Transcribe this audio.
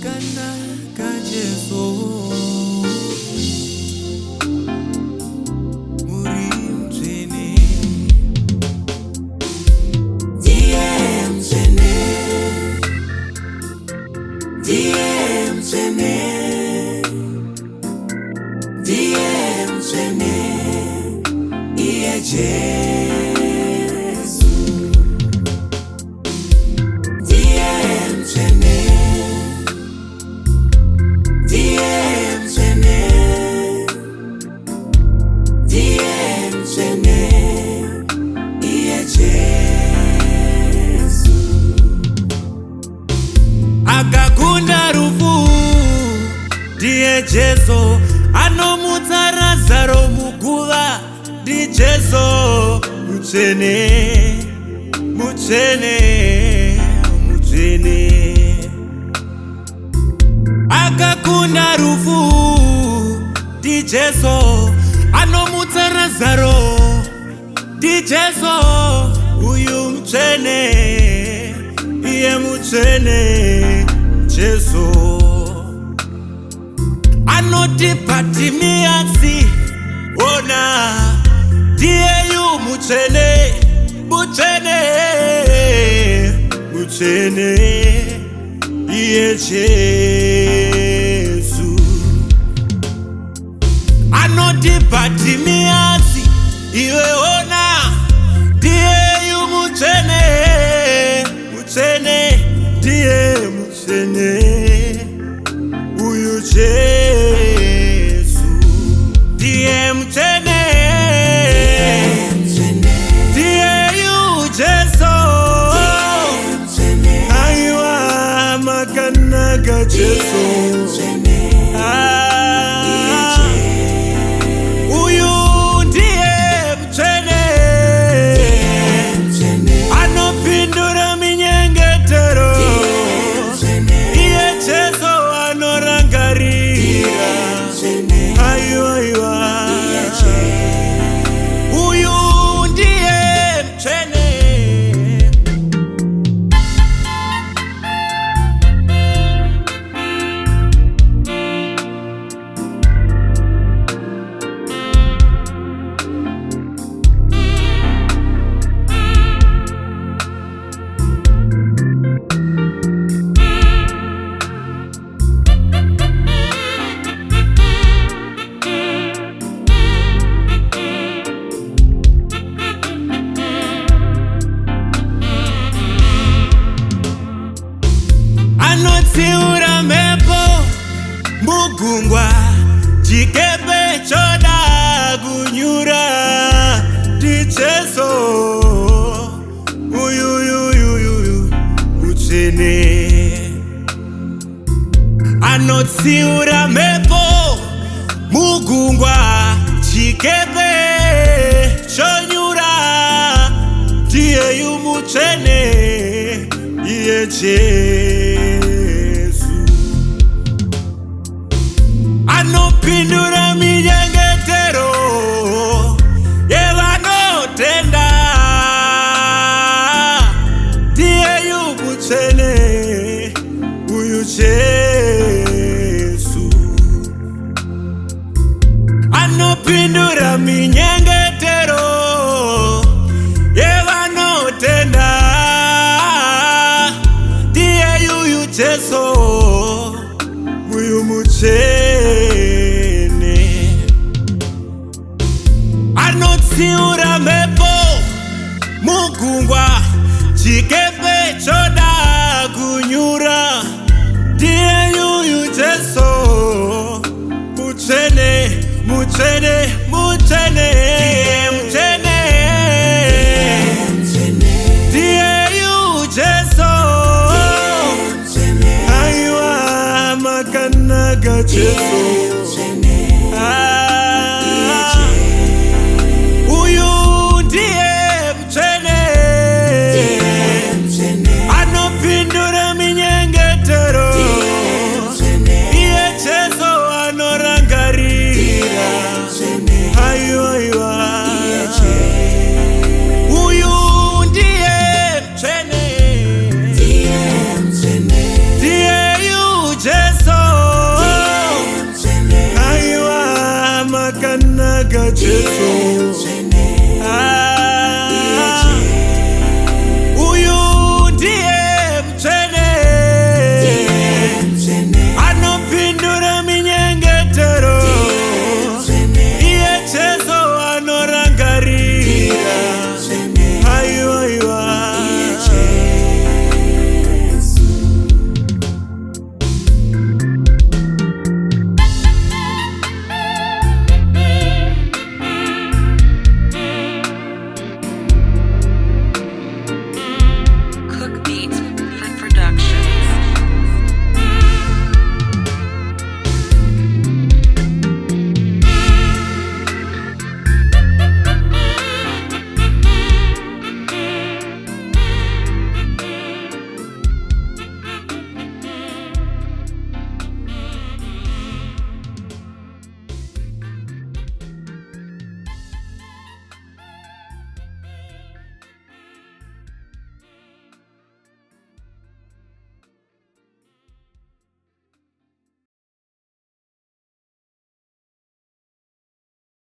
makanaka Jesu muri mtini ndiye mtini iye Jesu ndiye mtini iye Jesu akakunda rufu ndiye Jesu anomutsa Lazaro muguva ndi Jesu mutsvene akakunda rufu ndi Jesu anomutsa Lazaro ndi Jesu uyu mutsvene iye mutsvene Jesu anoti Bartimeasi ona ndiyeyu mutsvene iye Jesu anoti Bartimeasi iwe ona ndiyeyu mutsvene ndiye mutsvene uyu Jesu ndiye mutsvene ndiyeyu Jesu aiwa makanaka Jesu uyu ndiye mutsvene anopindura minyengetero iye Jesu anorangarira aiwa uyu ndiye mutsvene anotsiura mhepo mugungwa chikepe choda kunyura ndi Jesu uyu mutsvene anotsiura mhepo mugungwa chikepe chonyura ndiyeyu mutsvene iye Jesu anopindura minyengetero yevanotenda ndiyeyu mutsvene uyu Jesu anopindura minyengetero yevanotenda ndiyeyu Jesu uyu mutsvene anotsiura mhepo mugungwa chikepe choda kunyura ndiyeyu Jesu mutsvene ndiyeyu Jesu aiwa makanaka Jesu